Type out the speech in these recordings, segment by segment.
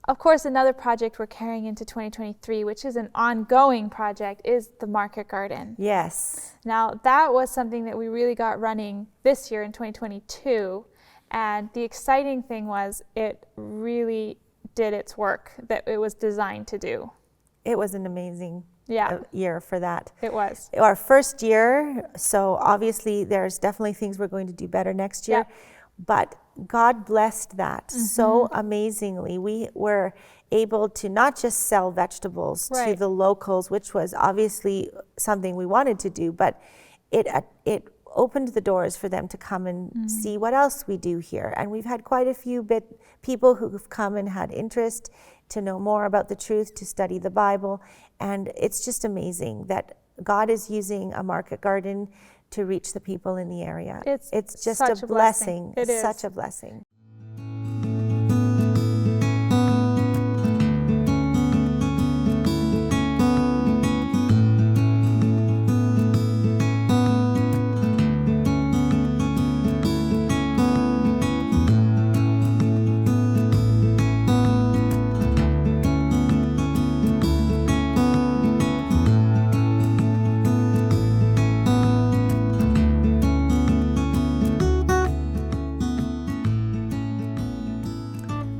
Of course, another project we're carrying into 2023, which is an ongoing project, is the market garden. Yes. Now, that was something that we really got running this year in 2022. And the exciting thing was it really did its work that it was designed to do. It was an amazing Yeah, year for that. it was. Our first year, so obviously there's definitely things we're going to do better next year. Yep. But God blessed that so amazingly. We were able to not just sell vegetables to Right. the locals, which was obviously something we wanted to do, but it opened the doors for them to come and see what else we do here. And we've had quite a few people who've come and had interest to know more about the truth, to study the Bible. And it's just amazing that God is using a market garden to reach the people in the area. It's just such a blessing. It is. Such a blessing.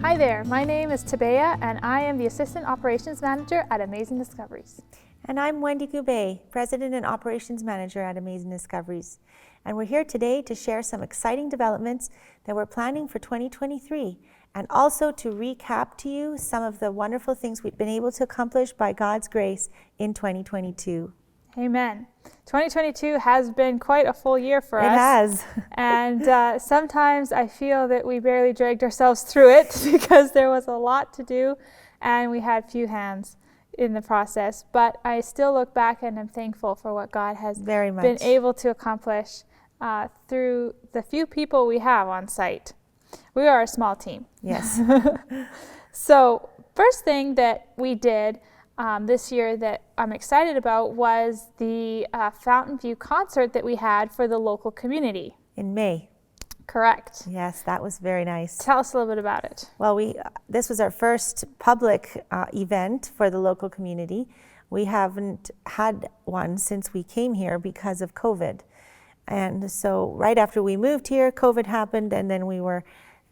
Hi there, my name is Tabea, and I am the Assistant Operations Manager at Amazing Discoveries. And I'm Wendy Goubet, President and Operations Manager at Amazing Discoveries. And we're here today to share some exciting developments that we're planning for 2023, and also to recap to you some of the wonderful things we've been able to accomplish by God's grace in 2022. Amen. 2022 has been quite a full year for us. It has. And sometimes I feel that we barely dragged ourselves through it because there was a lot to do and we had few hands in the process. But I still look back and I'm thankful for what God has Very much. been able to accomplish through the few people we have on site. We are a small team. Yes. So first thing that we did this year that I'm excited about was the Fountain View concert that we had for the local community. In May. Correct. Yes, that was very nice. Tell us a little bit about it. Well, this was our first public event for the local community. We haven't had one since we came here because of COVID. And so right after we moved here, COVID happened, and then we were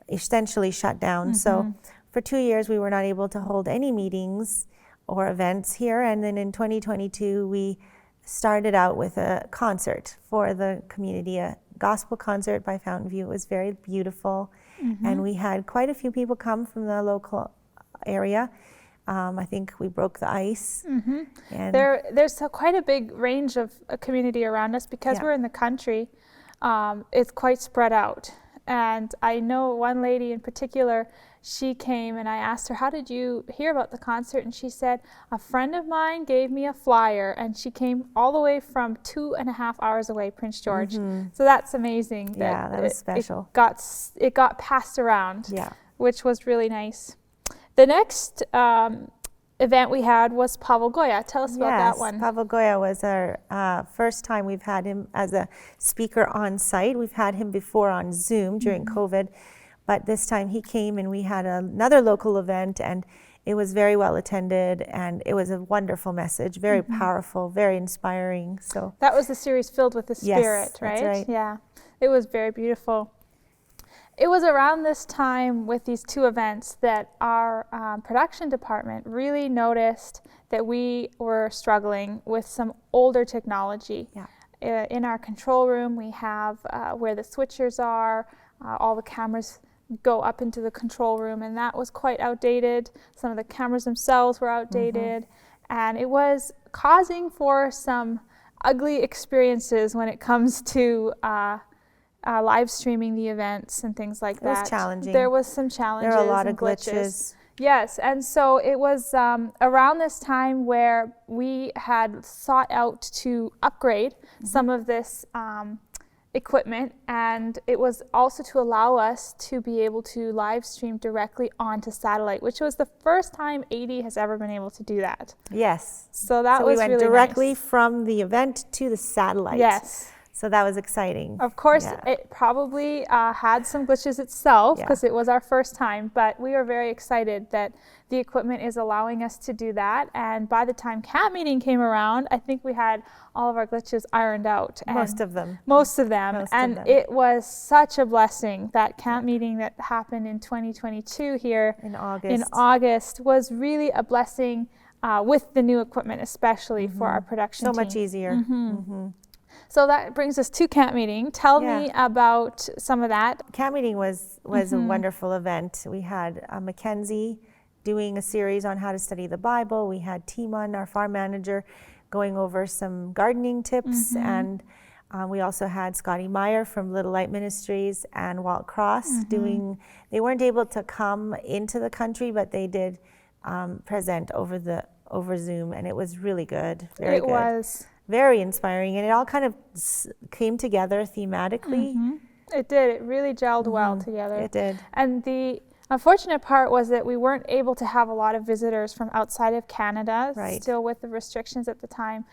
essentially shut down. So for 2 years, we were not able to hold any meetings or events here. And then in 2022, we started out with a concert for the community, a gospel concert by Fountain View. It was very beautiful. And we had quite a few people come from the local area. I think we broke the ice. And There's quite a big range of a community around us because we're in the country. It's quite spread out. And I know one lady in particular, she came and I asked her, how did you hear about the concert? And she said, a friend of mine gave me a flyer, and she came all the way from 2.5 hours away, Prince George. So that's amazing. That was special. It got passed around, Yeah. which was really nice. The next event we had was Pavel Goya. Tell us about that one. Pavel Goya was our first time we've had him as a speaker on site. We've had him before on Zoom during COVID, but this time he came and we had another local event, and it was very well attended, and it was a wonderful message, very powerful, very inspiring. So that was the series Filled with the Spirit, right? That's right. Yeah, it was very beautiful. It was around this time with these two events that our production department really noticed that we were struggling with some older technology. Yeah. In our control room, we have where the switchers are, all the cameras go up into the control room, and that was quite outdated. Some of the cameras themselves were outdated, and it was causing for some ugly experiences when it comes to live streaming the events and things like that. It was challenging. There was some challenges. There were a lot and of glitches. Yes, and so it was around this time where we had sought out to upgrade some of this equipment, and it was also to allow us to be able to live stream directly onto satellite, which was the first time AD has ever been able to do that. Yes. So that was we went really directly nice. from the event to the satellite. Yes. So that was exciting. Of course, it probably had some glitches itself because it was our first time, but we are very excited that the equipment is allowing us to do that. And by the time camp meeting came around, I think we had all of our glitches ironed out. Most of them. It was such a blessing. That camp meeting that happened in 2022 here in August was really a blessing with the new equipment, especially for our production team. So much easier. So that brings us to camp meeting. Tell me about some of that. Camp meeting was a wonderful event. We had Mackenzie doing a series on how to study the Bible. We had Timon, our farm manager, going over some gardening tips. And we also had Scotty Meyer from Little Light Ministries and Walt Cross doing, they weren't able to come into the country, but they did present over Zoom, and it was really good. Very good. It was. Very inspiring, and it all kind of came together thematically. It did. It really gelled well together. It did. And the unfortunate part was that we weren't able to have a lot of visitors from outside of Canada, still with the restrictions at the time.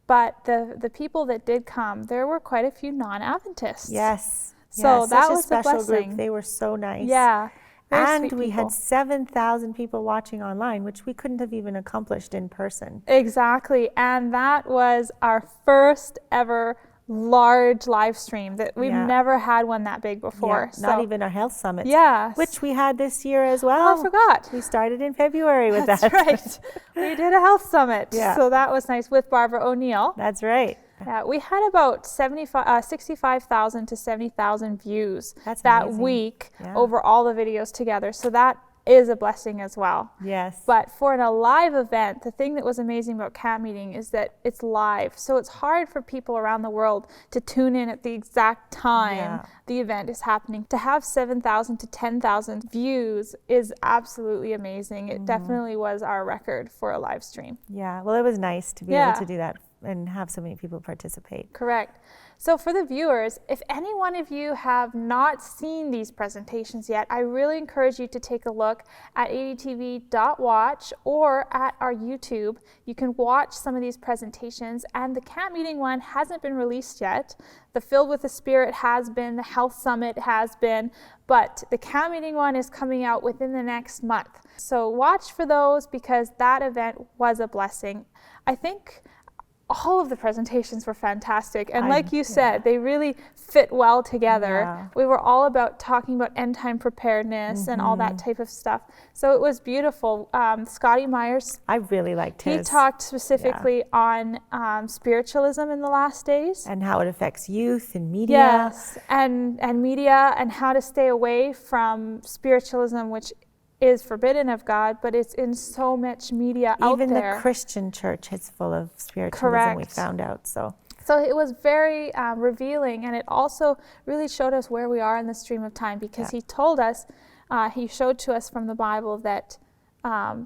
But the people that did come, there were quite a few non-Adventists. Yes. So that was a special blessing. Group. They were so nice. Yeah. And we had 7,000 people watching online, which we couldn't have even accomplished in person. Exactly. And that was our first ever large live stream. That we've never had one that big before. Not even our health summit. Yes. Which we had this year as well. Oh, I forgot. We started in February with that. That's right. We did a health summit. So that was nice with Barbara O'Neill. That's right. Yeah, we had about 65,000 to 70,000 views that week over all the videos together. So that is a blessing as well. Yes. But for a live event, the thing that was amazing about camp meeting is that it's live. So it's hard for people around the world to tune in at the exact time the event is happening. To have 7,000 to 10,000 views is absolutely amazing. It definitely was our record for a live stream. Yeah, well, it was nice to be able to do that and have so many people participate. Correct. So for the viewers, if any one of you have not seen these presentations yet, I really encourage you to take a look at adtv.watch or at our YouTube. You can watch some of these presentations, and the camp meeting one hasn't been released yet. The Filled with the Spirit has been, the Health Summit has been, but the camp meeting one is coming out within the next month. So watch for those because that event was a blessing. I think all of the presentations were fantastic, and like you said, they really fit well together. We were all about talking about end time preparedness and all that type of stuff. So it was beautiful. Scotty Myers, I really liked his. He talked specifically on spiritualism in the last days. And how it affects youth and media. Yes, and media, and how to stay away from spiritualism, which is forbidden of God, but it's in so much media out there. Even the Christian church is full of spiritualism, we found out. So it was very revealing, and it also really showed us where we are in the stream of time, because he told us, he showed to us from the Bible that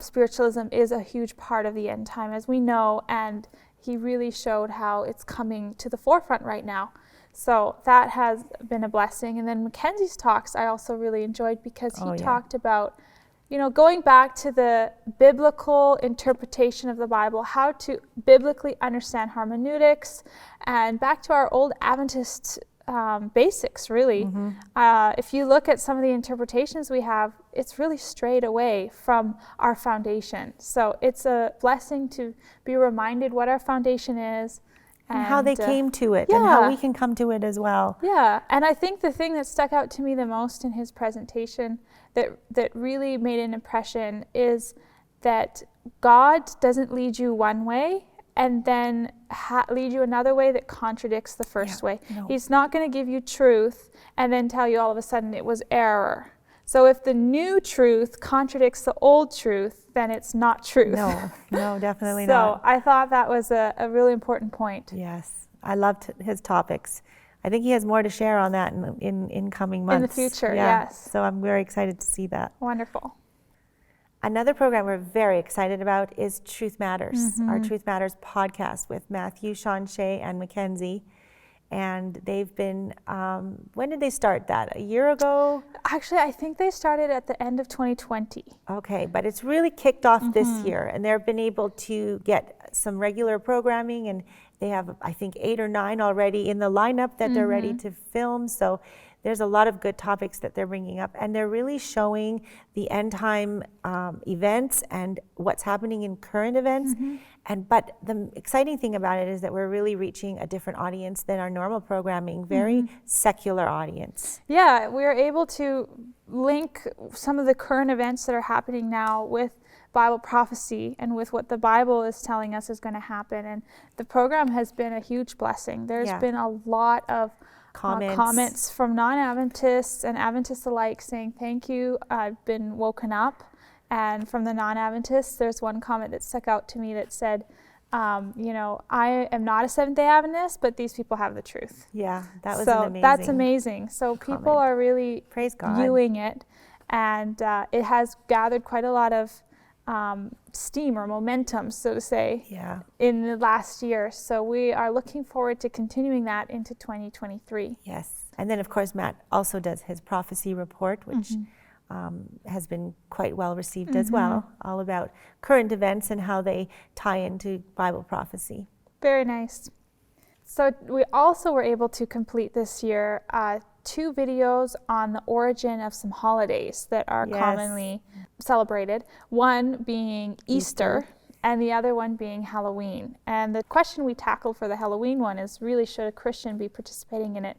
spiritualism is a huge part of the end time, as we know, and he really showed how it's coming to the forefront right now. So that has been a blessing. And then Mackenzie's talks I also really enjoyed, because he talked about, you know, going back to the biblical interpretation of the Bible, how to biblically understand hermeneutics, and back to our old Adventist basics, really. If you look at some of the interpretations we have, it's really strayed away from our foundation. So it's a blessing to be reminded what our foundation is, and how they came to it, and how we can come to it as well. Yeah, and I think the thing that stuck out to me the most in his presentation that really made an impression is that God doesn't lead you one way and then lead you another way that contradicts the first way. No. He's not going to give you truth and then tell you all of a sudden it was error. So if the new truth contradicts the old truth, then it's not truth. No, definitely not. So I thought that was a really important point. Yes, I loved his topics. I think he has more to share on that in coming months. In the future, yes. So I'm very excited to see that. Wonderful. Another program we're very excited about is Truth Matters, our Truth Matters podcast with Matthew, Sean Shea, and Mackenzie. And they've been, when did they start that? A year ago? Actually, I think they started at the end of 2020. Okay, but it's really kicked off this year, and they've been able to get some regular programming, and they have, I think, 8 or 9 already in the lineup that they're ready to film. So there's a lot of good topics that they're bringing up, and they're really showing the end time events and what's happening in current events. But the exciting thing about it is that we're really reaching a different audience than our normal programming, very secular audience. Yeah, we're able to link some of the current events that are happening now with Bible prophecy and with what the Bible is telling us is going to happen. And the program has been a huge blessing. There's been a lot of comments from non-Adventists and Adventists alike saying, thank you, I've been woken up. And from the non-Adventists, there's one comment that stuck out to me that said, you know, I am not a Seventh-day Adventist, but these people have the truth. Yeah, that was so amazing. that's amazing. So people are really Praise God. viewing it, and it has gathered quite a lot of steam or momentum, so to say, in the last year. So we are looking forward to continuing that into 2023. Yes. And then, of course, Matt also does his prophecy report, which has been quite well received as well, all about current events and how they tie into Bible prophecy. Very nice. So we also were able to complete this year 2 videos on the origin of some holidays that are commonly celebrated, one being Easter and the other one being Halloween. And the question we tackled for the Halloween one is, really, should a Christian be participating in it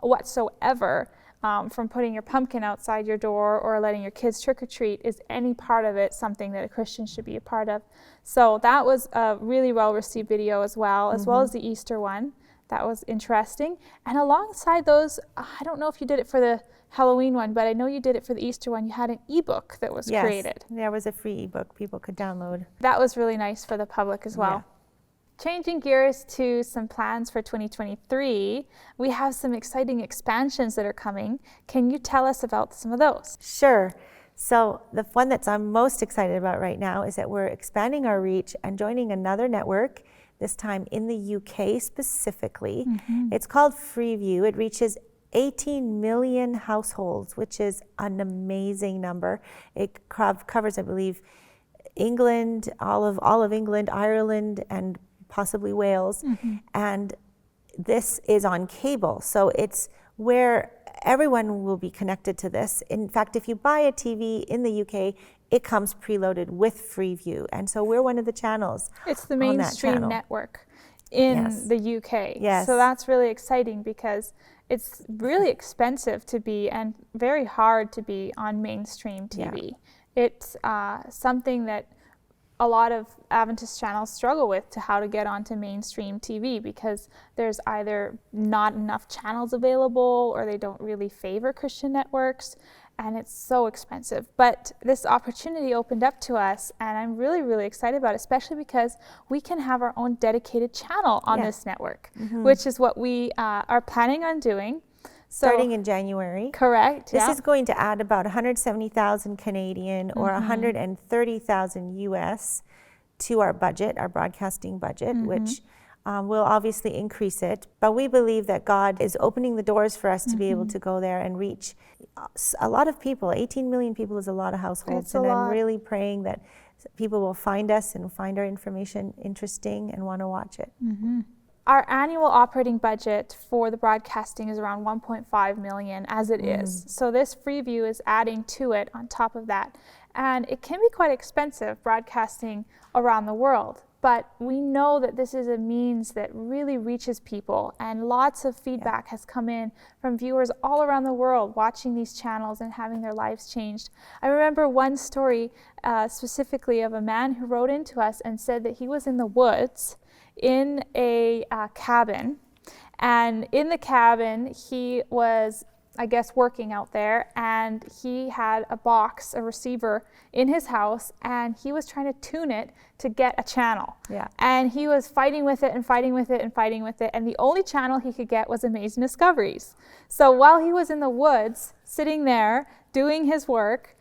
whatsoever? From putting your pumpkin outside your door or letting your kids trick-or-treat, is any part of it something that a Christian should be a part of? So that was a really well-received video as well as the Easter one. That was interesting. And alongside those, I don't know if you did it for the Halloween one, but I know you did it for the Easter one. You had an ebook that was created. There was a free ebook people could download. That was really nice for the public as well. Changing gears to some plans for 2023, we have some exciting expansions that are coming. Can you tell us about some of those? Sure. So the one that I'm most excited about right now is that we're expanding our reach and joining another network, this time in the UK specifically. It's called Freeview. It reaches 18 million households, which is an amazing number. It covers, I believe, England, all of England, Ireland, and possibly Wales. And this is on cable, so it's where everyone will be connected to this. In fact, if you buy a TV in the UK, it comes preloaded with Freeview, and so we're one of the channels. It's the mainstream network in the UK. So that's really exciting because it's really expensive to be and very hard to be on mainstream TV. It's something that a lot of Adventist channels struggle with, to how to get onto mainstream TV, because there's either not enough channels available or they don't really favor Christian networks, and it's so expensive. But this opportunity opened up to us, and I'm really, really excited about it, especially because we can have our own dedicated channel on this network, which is what we are planning on doing. Starting in January. Correct. This is going to add about 170,000 Canadian or 130,000 US to our budget, our broadcasting budget, which will obviously increase it. But we believe that God is opening the doors for us to be able to go there and reach a lot of people. 18 million people is a lot of households. And I'm really praying that people will find us and find our information interesting and want to watch it. Our annual operating budget for the broadcasting is around 1.5 million as it is. So this Freeview is adding to it on top of that. And it can be quite expensive broadcasting around the world. But we know that this is a means that really reaches people, and lots of feedback has come in from viewers all around the world watching these channels and having their lives changed. I remember one story specifically of a man who wrote into us and said that he was in the woods in a cabin, and in the cabin he was, I guess, working out there, and he had a box, a receiver in his house, and he was trying to tune it to get a channel. And he was fighting with it and fighting with it and fighting with it, and the only channel he could get was Amazing Discoveries. So while he was in the woods, sitting there, doing his work,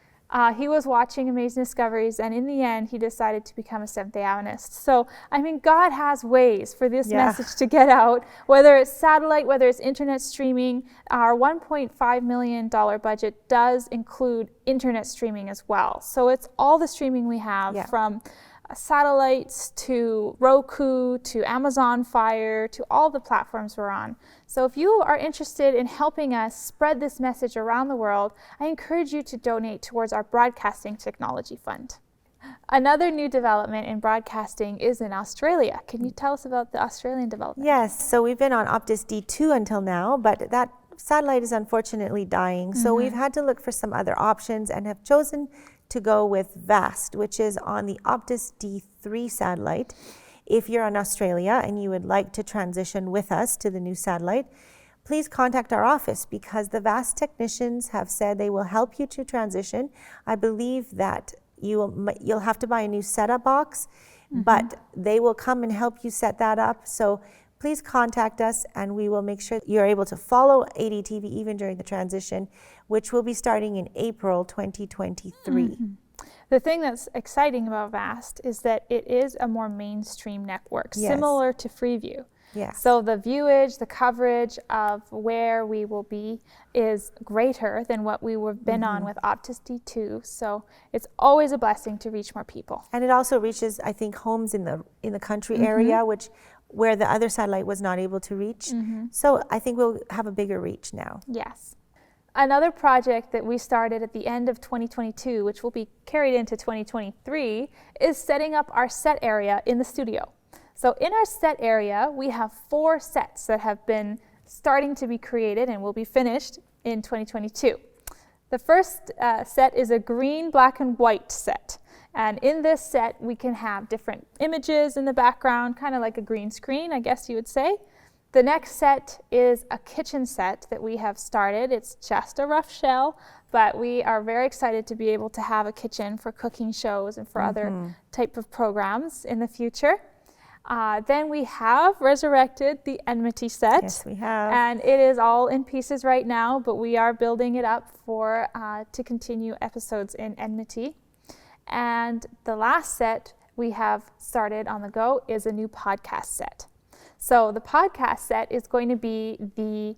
He was watching Amazing Discoveries, and in the end, he decided to become a Seventh-day Adventist. So, I mean, God has ways for this message to get out, whether it's satellite, whether it's internet streaming. Our $1.5 million budget does include internet streaming as well. So it's all the streaming we have from satellites to Roku to Amazon Fire to all the platforms we're on. So if you are interested in helping us spread this message around the world, I encourage you to donate towards our Broadcasting Technology Fund. Another new development in broadcasting is in Australia. Can you tell us about the Australian development? Yes, so we've been on Optus D2 until now, but that satellite is unfortunately dying. So we've had to look for some other options and have chosen to go with VAST, which is on the Optus D3 satellite. If you're in Australia and you would like to transition with us to the new satellite, please contact our office because the VAST technicians have said they will help you to transition. I believe that you'll have to buy a new setup box, but they will come and help you set that up. So please contact us and we will make sure you're able to follow ADTV even during the transition, which will be starting in April 2023. The thing that's exciting about VAST is that it is a more mainstream network, similar to Freeview. So the viewage, the coverage of where we will be is greater than what we have been on with Optus D2. So it's always a blessing to reach more people. And it also reaches, I think, homes in the country area, where the other satellite was not able to reach. So I think we'll have a bigger reach now. Yes. Another project that we started at the end of 2022, which will be carried into 2023, is setting up our set area in the studio. So in our set area, we have 4 sets that have been starting to be created and will be finished in 2022. The first set is a green, black, and white set. And in this set, we can have different images in the background, kind of like a green screen, I guess you would say. The next set is a kitchen set that we have started. It's just a rough shell, but we are very excited to be able to have a kitchen for cooking shows and for other type of programs in the future. Then we have resurrected the Enmity set. Yes, we have. And it is all in pieces right now, but we are building it up for to continue episodes in Enmity. And the last set we have started on the go is a new podcast set. So the podcast set is going to be the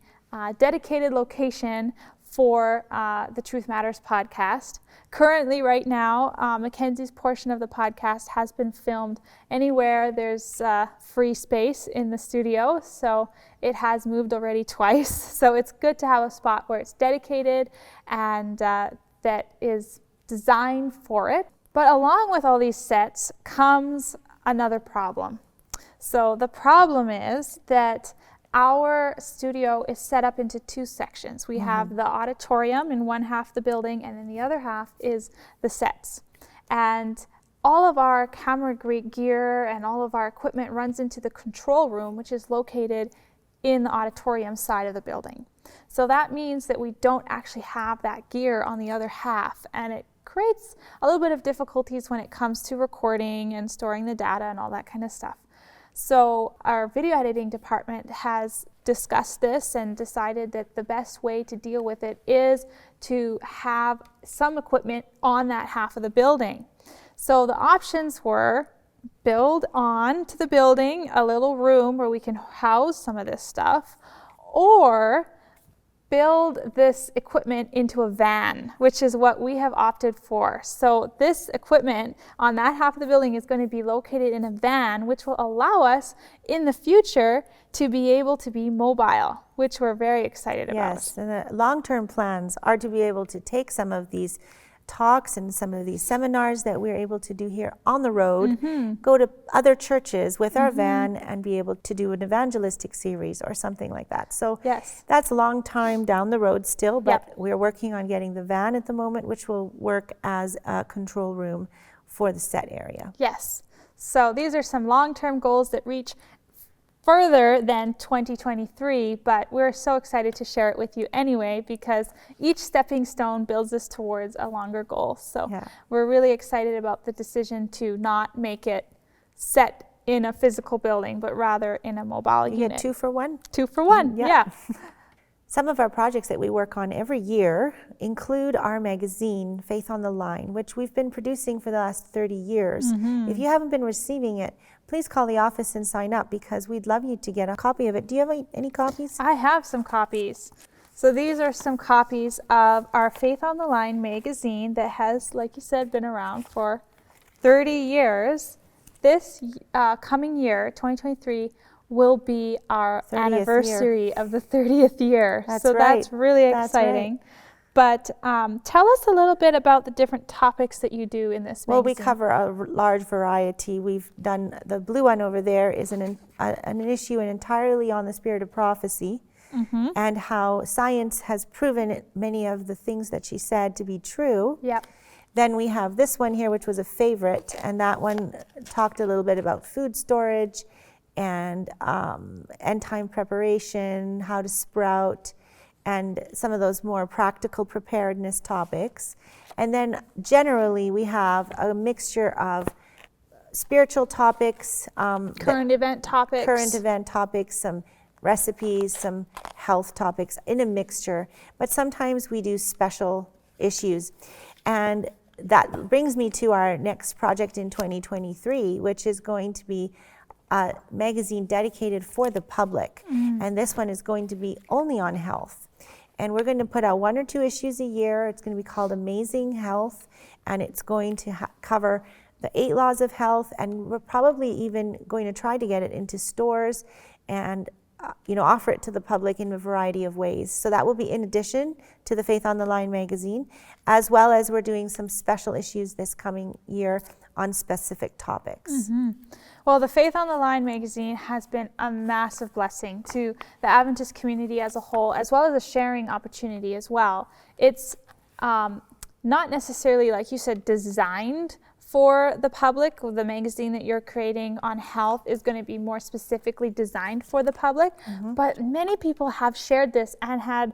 dedicated location for the Truth Matters podcast. Currently, right now, Mackenzie's portion of the podcast has been filmed anywhere there's free space in the studio. So it has moved already twice. So it's good to have a spot where it's dedicated and that is designed for it. But along with all these sets comes another problem. So the problem is that our studio is set up into 2 sections. We have the auditorium in one half of the building, and then the other half is the sets. And all of our camera gear and all of our equipment runs into the control room, which is located in the auditorium side of the building. So that means that we don't actually have that gear on the other half, and it creates a little bit of difficulties when it comes to recording and storing the data and all that kind of stuff. So our video editing department has discussed this and decided that the best way to deal with it is to have some equipment on that half of the building. So the options were build on to the building a little room where we can house some of this stuff, or build this equipment into a van, which is what we have opted for. So this equipment on that half of the building is going to be located in a van, which will allow us in the future to be able to be mobile, which we're very excited about. Yes, and the long-term plans are to be able to take some of these talks and some of these seminars that we're able to do here on the road, go to other churches with our van and be able to do an evangelistic series or something like that. So that's a long time down the road still, but we're working on getting the van at the moment, which will work as a control room for the set area. Yes. So these are some long-term goals that reach further than 2023, but we're so excited to share it with you anyway, because each stepping stone builds us towards a longer goal. So we're really excited about the decision to not make it set in a physical building, but rather in a mobile unit. 2 for 1? 2 for 1, yeah. Some of our projects that we work on every year include our magazine, Faith on the Line, which we've been producing for the last 30 years. If you haven't been receiving it, please call the office and sign up because we'd love you to get a copy of it. Do you have any copies? I have some copies. So these are some copies of our Faith on the Line magazine that has, like you said, been around for 30 years. This coming year, 2023, will be our anniversary of the 30th year. That's really exciting. But tell us a little bit about the different topics that you do in this magazine. Well, we cover a large variety. We've done, the blue one over there is an issue entirely on the spirit of prophecy and how science has proven many of the things that she said to be true. Yep. Then we have this one here, which was a favorite, and that one talked a little bit about food storage and end time preparation, how to sprout, and some of those more practical preparedness topics. And then generally we have a mixture of spiritual topics, current event topics, some recipes, some health topics in a mixture, but sometimes we do special issues. And that brings me to our next project in 2023, which is going to be a magazine dedicated for the public. And this one is going to be only on health. And we're going to put out 1 or 2 issues a year. It's going to be called Amazing Health, and it's going to cover the 8 laws of health, and we're probably even going to try to get it into stores and offer it to the public in a variety of ways. So that will be in addition to the Faith on the Line magazine, as well as we're doing some special issues this coming year on specific topics. Well, the Faith on the Line magazine has been a massive blessing to the Adventist community as a whole, as well as a sharing opportunity as well. It's not necessarily, like you said, designed for the public. The magazine that you're creating on health is going to be more specifically designed for the public, but many people have shared this and had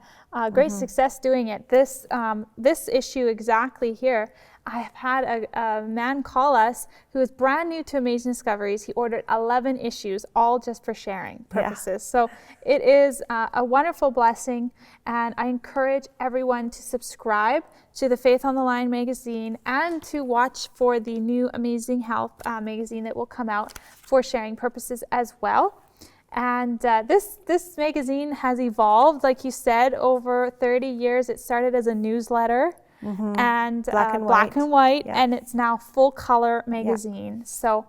great success doing it. This issue exactly here, I have had a man call us who is brand new to Amazing Discoveries. He ordered 11 issues, all just for sharing purposes. Yeah. So it is a wonderful blessing, and I encourage everyone to subscribe to the Faith on the Line magazine and to watch for the new Amazing Health magazine that will come out for sharing purposes as well. And this magazine has evolved, like you said, over 30 years. It started as a newsletter. And black and white, and it's now full color magazine. So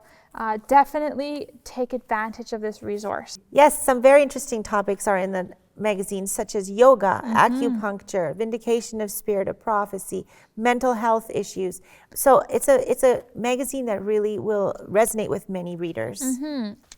definitely take advantage of this resource. Yes, some very interesting topics are in the magazine, such as yoga, acupuncture, vindication of spirit of prophecy, mental health issues. So it's a magazine that really will resonate with many readers.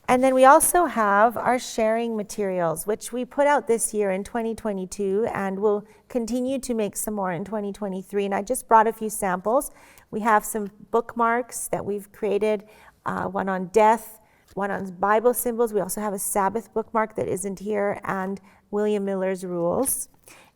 And then we also have our sharing materials, which we put out this year in 2022, and we'll continue to make some more in 2023. And I just brought a few samples. We have some bookmarks that we've created, one on death, one on Bible symbols. We also have a Sabbath bookmark that isn't here, and William Miller's rules.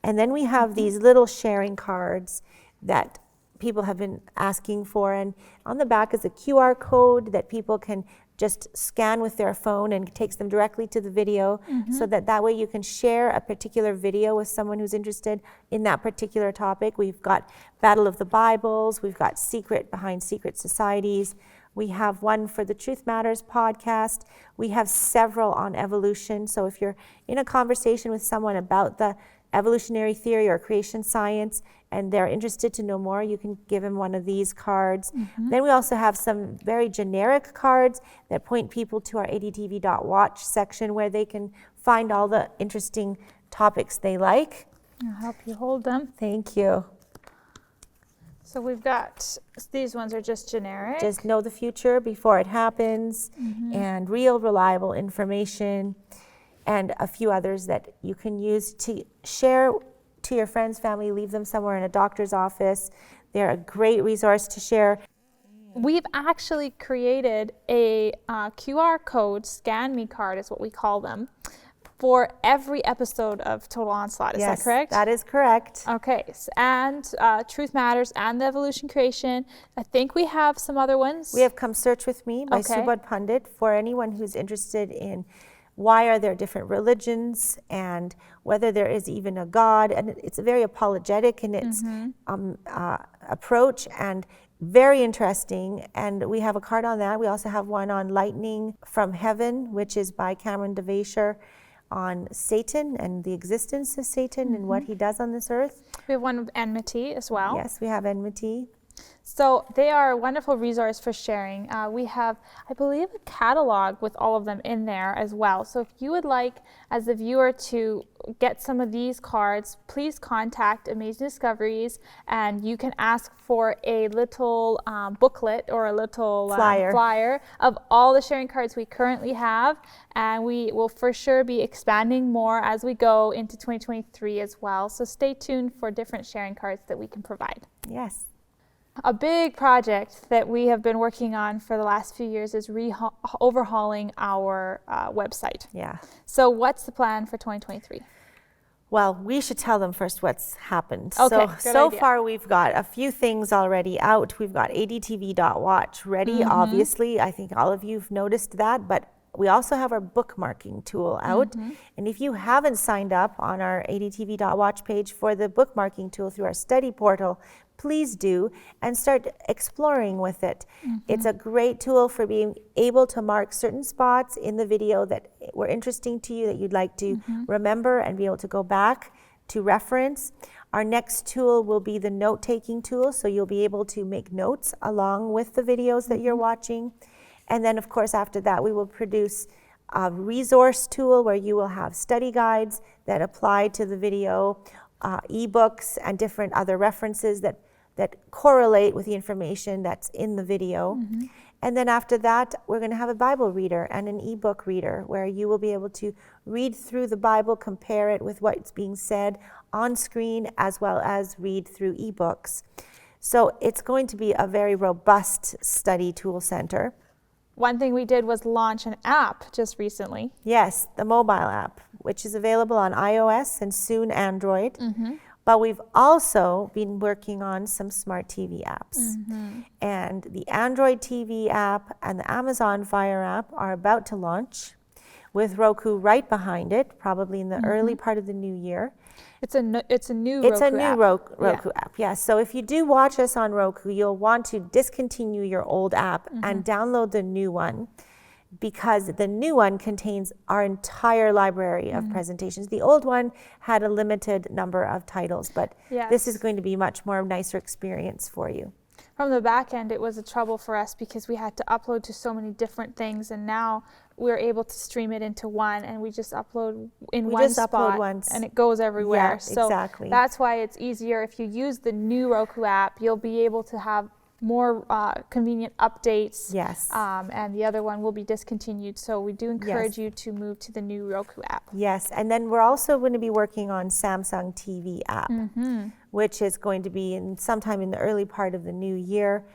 And then we have these little sharing cards that people have been asking for. And on the back is a QR code that people can just scan with their phone, and it takes them directly to the video, so that way you can share a particular video with someone who's interested in that particular topic. We've got Battle of the Bibles, we've got Secret Behind Secret Societies, we have one for the Truth Matters podcast, we have several on evolution. So if you're in a conversation with someone about the evolutionary theory or creation science and they're interested to know more, you can give them one of these cards. Then we also have some very generic cards that point people to our adtv.watch section, where they can find all the interesting topics they like. I'll help you hold them. Thank you. So we've got, these ones are just generic. Just know the future before it happens, and real reliable information, and a few others that you can use to share to your friends, family, leave them somewhere in a doctor's office. They're a great resource to share. We've actually created a QR code, Scan Me card is what we call them, for every episode of Total Onslaught. Is that correct? That is correct. Okay, and Truth Matters and the Evolution Creation. I think we have some other ones. We have Come Search With Me by Subodh Pandit for anyone who's interested in why are there different religions and whether there is even a God. And it's very apologetic in its approach and very interesting. And we have a card on that. We also have one on Lightning from Heaven, which is by Cameron DeVasher, on Satan and the existence of Satan and what he does on this earth. We have one of enmity as well. Yes, we have enmity. So they are a wonderful resource for sharing. We have, I believe, a catalog with all of them in there as well. So if you would like, as a viewer, to get some of these cards, please contact Amazing Discoveries, and you can ask for a little booklet or a little flyer of all the sharing cards we currently have. And we will for sure be expanding more as we go into 2023 as well. So stay tuned for different sharing cards that we can provide. Yes. A big project that we have been working on for the last few years is overhauling our website. Yeah. So what's the plan for 2023? Well, we should tell them first what's happened. Okay, so far we've got a few things already out. We've got adtv.watch ready, obviously. I think all of you've noticed that, but we also have our bookmarking tool out. And if you haven't signed up on our adtv.watch page for the bookmarking tool through our study portal, please do and start exploring with it. It's a great tool for being able to mark certain spots in the video that were interesting to you, that you'd like to remember and be able to go back to reference. Our next tool will be the note-taking tool, so you'll be able to make notes along with the videos that you're watching. And then, of course, after that, we will produce a resource tool where you will have study guides that apply to the video, ebooks, and different other references that correlate with the information that's in the video. And then after that, we're going to have a Bible reader and an ebook reader where you will be able to read through the Bible, compare it with what's being said on screen, as well as read through ebooks. So it's going to be a very robust study tool center. One thing we did was launch an app just recently. Yes, the mobile app, which is available on iOS and soon Android. But we've also been working on some smart TV apps. And the Android TV app and the Amazon Fire app are about to launch, with Roku right behind it, probably in the early part of the new year. It's a new Roku app. Yeah. So if you do watch us on Roku, you'll want to discontinue your old app and download the new one, because the new one contains our entire library of presentations. The old one had a limited number of titles, but this is going to be much more nicer experience for you. From the back end, it was a trouble for us because we had to upload to so many different things, and now we're able to stream it into one, and we just upload in one spot, and it goes everywhere. Yeah, so exactly. That's why it's easier. If you use the new Roku app, you'll be able to have more convenient updates. Yes. And the other one will be discontinued. So we do encourage you to move to the new Roku app. Yes. And then we're also going to be working on Samsung TV app, which is going to be sometime in the early part of the new year.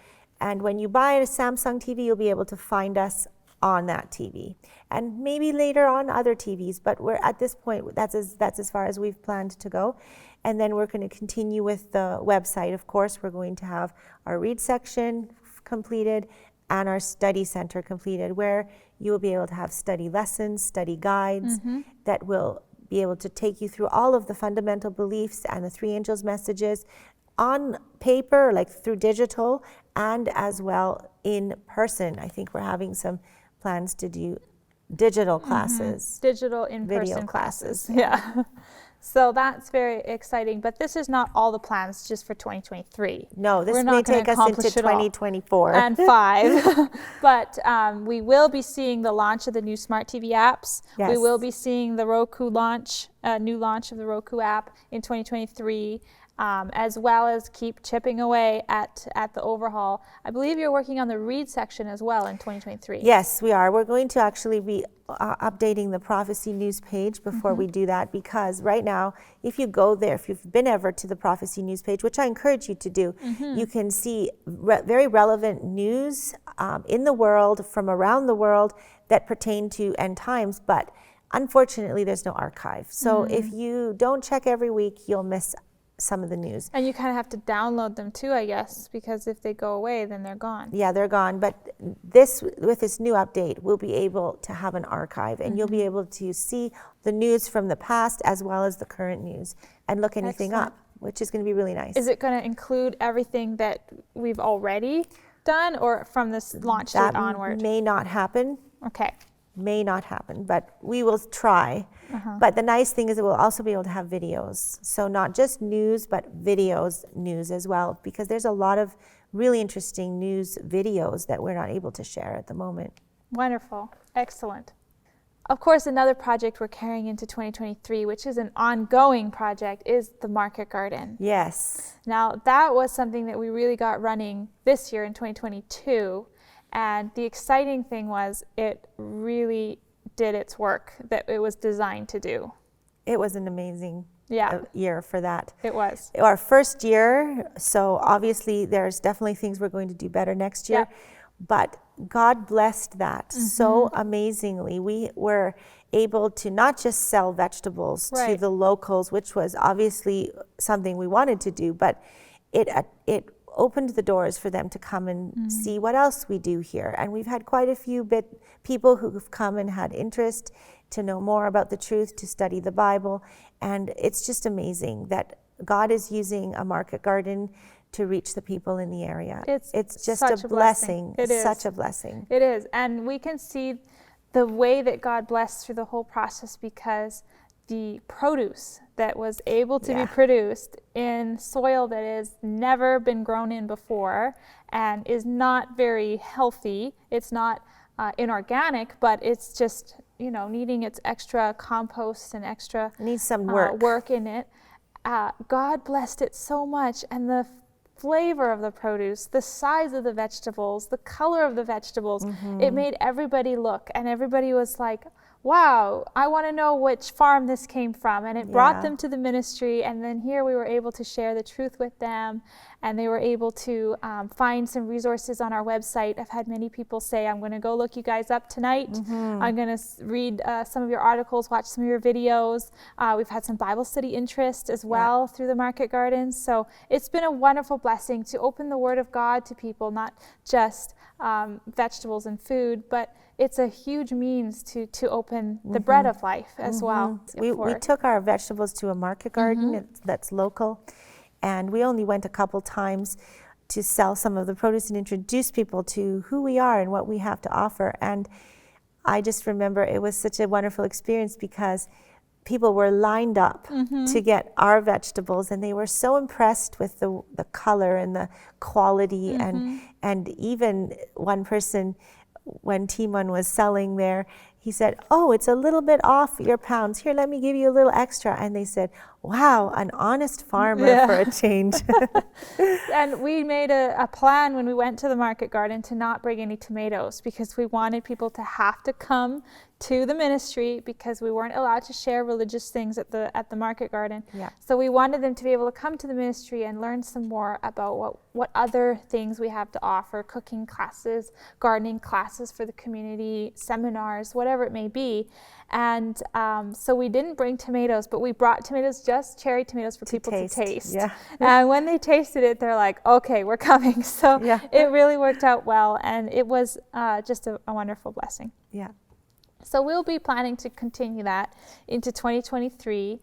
And when you buy a Samsung TV, you'll be able to find us on that TV, and maybe later on other TVs. But we're at this point, that's as far as we've planned to go. And then we're going to continue with the website. Of course, we're going to have our read section completed and our study center completed, where you will be able to have study lessons, study guides that will be able to take you through all of the fundamental beliefs and the three angels messages on paper, like through digital, and as well in person. I think we're having some plans to do digital classes. Digital in-person classes. Yeah. So that's very exciting, but this is not all the plans just for 2023. No, this may take us into 2024. And 5. But we will be seeing the launch of the new smart TV apps. Yes. We will be seeing the Roku launch, new launch of the Roku app in 2023. As well as keep chipping away at the overhaul. I believe you're working on the read section as well in 2023. Yes, we are. We're going to actually be updating the Prophecy News page before we do that, because right now, if you go there, if you've been ever to the Prophecy News page, which I encourage you to do, you can see very relevant news in the world, from around the world, that pertain to end times, but unfortunately there's no archive. So if you don't check every week, you'll miss some of the news. And you kind of have to download them too, I guess, because if they go away, then they're gone. Yeah, they're gone. But with this new update, we'll be able to have an archive, and you'll be able to see the news from the past as well as the current news and look anything up, which is going to be really nice. Is it going to include everything that we've already done, or from this launch date onward? That may not happen. Okay. May not happen, but we will try. But the nice thing is that we'll also be able to have videos. So not just news, but news as well, because there's a lot of really interesting news videos that we're not able to share at the moment. Wonderful. Excellent. Of course, another project we're carrying into 2023, which is an ongoing project, is the Market Garden. Yes. Now, that was something that we really got running this year in 2022. And the exciting thing was it really did its work that it was designed to do. It was an amazing year for that. It was. Our first year, so obviously there's definitely things we're going to do better next year. But God blessed that so amazingly. We were able to not just sell vegetables to the locals, which was obviously something we wanted to do, but it opened the doors for them to come and see what else we do here. And we've had quite a few people who've come and had interest to know more about the truth, to study the Bible. And it's just amazing that God is using a market garden to reach the people in the area. It's just a blessing. It is such a blessing. It is. And we can see the way that God blessed through the whole process, because the produce that was able to be produced in soil that has never been grown in before and is not very healthy. It's not inorganic, but it's just, needing its extra compost and extra needs some work in it. God blessed it so much, and the flavor of the produce, the size of the vegetables, the color of the vegetables, it made everybody look, and everybody was like, wow, I want to know which farm this came from. And it brought them to the ministry. And then here we were able to share the truth with them. And they were able to find some resources on our website. I've had many people say, I'm going to go look you guys up tonight. I'm going to read some of your articles, watch some of your videos. We've had some Bible study interest as well through the Market Garden. So it's been a wonderful blessing to open the Word of God to people, not just vegetables and food, but it's a huge means to open the bread of life as well. We took our vegetables to a market garden that's local, and we only went a couple times to sell some of the produce and introduce people to who we are and what we have to offer. And I just remember it was such a wonderful experience, because people were lined up to get our vegetables, and they were so impressed with the color and the quality. And even one person, when Timon was selling there, he said, oh, it's a little bit off your pounds. Here, let me give you a little extra. And they said, wow, an honest farmer for a change. And we made a plan when we went to the Market Garden to not bring any tomatoes, because we wanted people to have to come to the ministry, because we weren't allowed to share religious things at the Market Garden. So we wanted them to be able to come to the ministry and learn some more about what other things we have to offer, cooking classes, gardening classes for the community, seminars, whatever it may be. And so we didn't bring tomatoes, but we brought tomatoes, just cherry tomatoes, for people to taste. And when they tasted it, they're like, okay, we're coming. So it really worked out well, and it was just a wonderful blessing. So we'll be planning to continue that into 2023.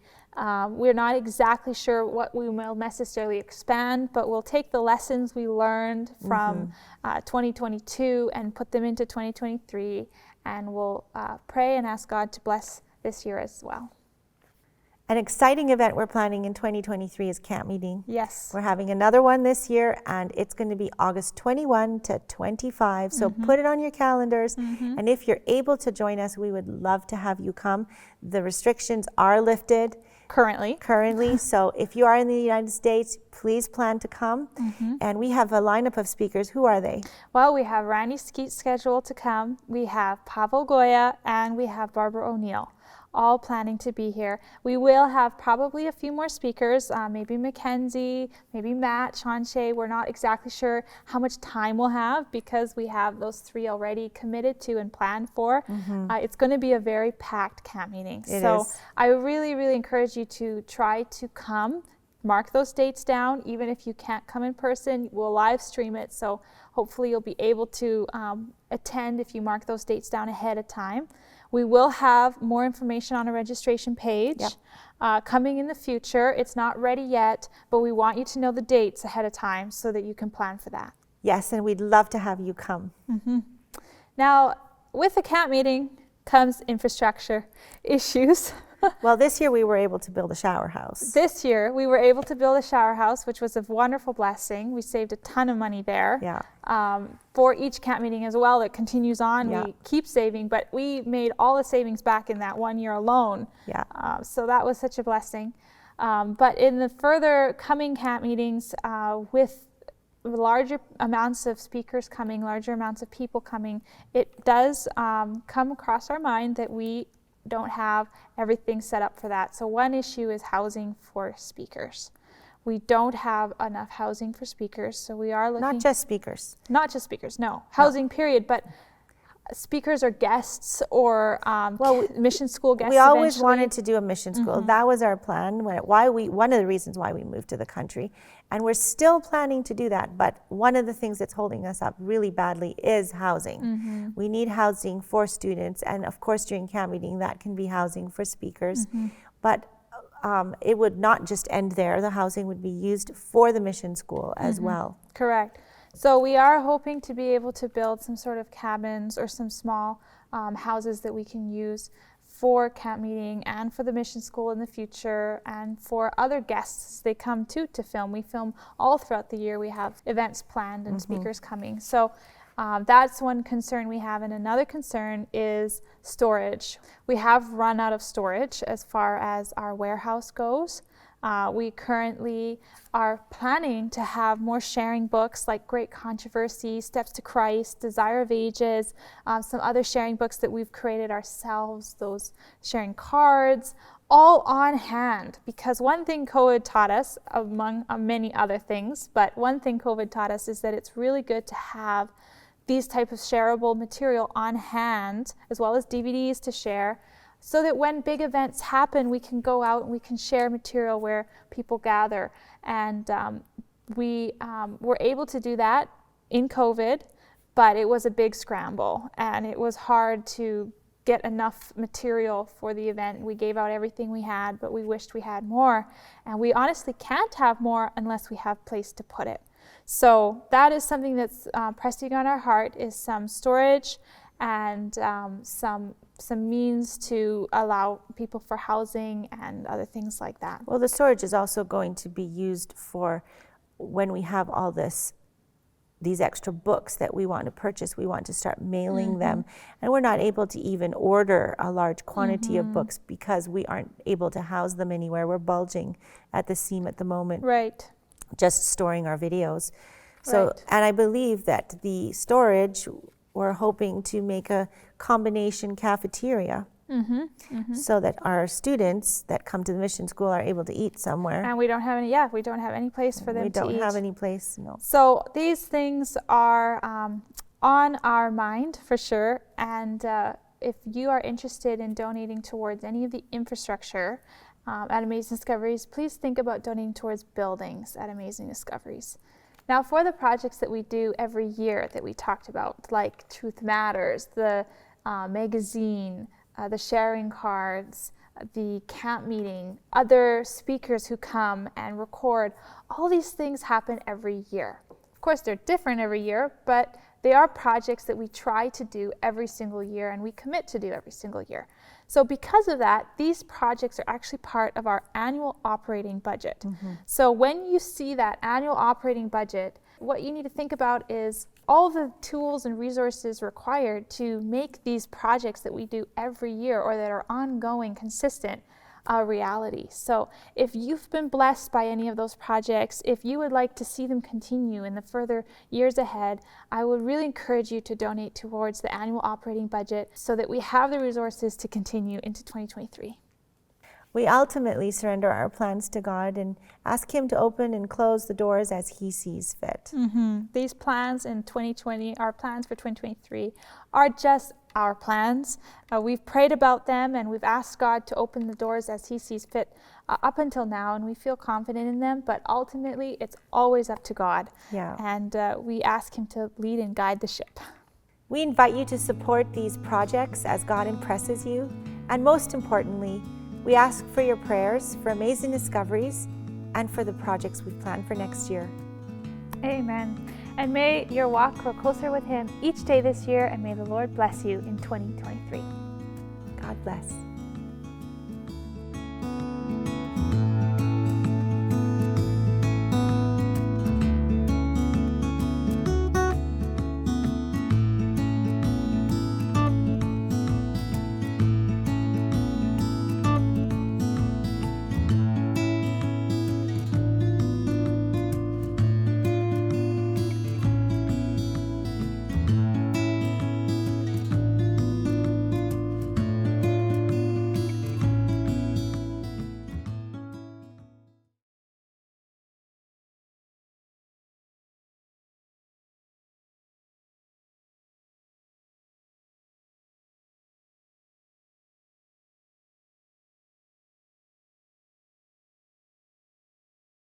We're not exactly sure what we will necessarily expand, but we'll take the lessons we learned from 2022 and put them into 2023, and we'll pray and ask God to bless this year as well. An exciting event we're planning in 2023 is camp meeting. Yes. We're having another one this year, and it's going to be August 21 to 25. So put it on your calendars. And if you're able to join us, we would love to have you come. The restrictions are lifted. Currently. So if you are in the United States, please plan to come. And we have a lineup of speakers. Who are they? Well, we have Randy Skeet scheduled to come. We have Pavel Goya, and we have Barbara O'Neill, all planning to be here. We will have probably a few more speakers, maybe Mackenzie, maybe Matt, Shawnshea. We're not exactly sure how much time we'll have, because we have those three already committed to and planned for. It's going to be a very packed camp meeting. It is. I really, really encourage you to try to come. mark those dates down. Even if you can't come in person, we'll live stream it. So hopefully you'll be able to attend if you mark those dates down ahead of time. We will have more information on a registration page coming in the future. It's not ready yet, but we want you to know the dates ahead of time so that you can plan for that. Yes, and we'd love to have you come. Now, with the camp meeting comes infrastructure issues. Well, this year we were able to build a shower house. This year we were able to build a shower house, which was a wonderful blessing. We saved a ton of money there. For each camp meeting as well. It continues on. We keep saving, but we made all the savings back in that 1 year alone. So that was such a blessing. But in the further coming camp meetings, with larger amounts of speakers coming, larger amounts of people coming, it does come across our mind that we don't have everything set up for that. So one issue is housing for speakers. We don't have enough housing for speakers, so we are looking... Not just speakers. Not just speakers, no. Housing, period, but speakers or guests or mission school guests. We always wanted to do a mission school. That was our plan. One of the reasons why we moved to the country. And we're still planning to do that. But one of the things that's holding us up really badly is housing. We need housing for students. And of course, during camp meeting, that can be housing for speakers. But it would not just end there. The housing would be used for the mission school as well. Correct. So we are hoping to be able to build some sort of cabins or some small houses that we can use for camp meeting and for the mission school in the future and for other guests they come to film. We film all throughout the year. We have events planned and speakers coming. So that's one concern we have. And another concern is storage. We have run out of storage as far as our warehouse goes. We currently are planning to have more sharing books like Great Controversy, Steps to Christ, Desire of Ages, some other sharing books that we've created ourselves, those sharing cards, all on hand. Because one thing COVID taught us, among many other things, but one thing COVID taught us is that it's really good to have these type of shareable material on hand, as well as DVDs to share, so that when big events happen, we can go out and we can share material where people gather. And we were able to do that in COVID, but it was a big scramble and it was hard to get enough material for the event. We gave out everything we had, but we wished we had more. And we honestly can't have more unless we have a place to put it. So that is something that's pressing on our heart, is some storage and some means to allow people for housing and other things like that. Well, the storage is also going to be used for when we have all these extra books that we want to purchase. We want to start mailing them, and we're not able to even order a large quantity of books because we aren't able to house them anywhere. We're bulging at the seam at the moment. Right. Just storing our videos. So, and I believe that the storage, we're hoping to make a combination cafeteria so that our students that come to the mission school are able to eat somewhere. And we don't have any place for them to eat. We don't have any place, no. So these things are on our mind for sure. And if you are interested in donating towards any of the infrastructure at Amazing Discoveries, please think about donating towards buildings at Amazing Discoveries. Now, for the projects that we do every year that we talked about, like Truth Matters, the magazine, the sharing cards, the camp meeting, other speakers who come and record, all these things happen every year. Of course, they're different every year, but they are projects that we try to do every single year and we commit to do every single year. So because of that, these projects are actually part of our annual operating budget. So when you see that annual operating budget, what you need to think about is all the tools and resources required to make these projects that we do every year or that are ongoing, consistent, a reality. So if you've been blessed by any of those projects, if you would like to see them continue in the further years ahead, I would really encourage you to donate towards the annual operating budget so that we have the resources to continue into 2023. We ultimately surrender our plans to God and ask Him to open and close the doors as He sees fit. These plans in 2020, our plans for 2023, are just our plans. We've prayed about them and we've asked God to open the doors as He sees fit up until now, and we feel confident in them, but ultimately it's always up to God. Yeah. And we ask Him to lead and guide the ship. We invite you to support these projects as God impresses you, and most importantly, we ask for your prayers for amazing discoveries and for the projects we've planned for next year. Amen. And may your walk grow closer with Him each day this year, and may the Lord bless you in 2023. God bless.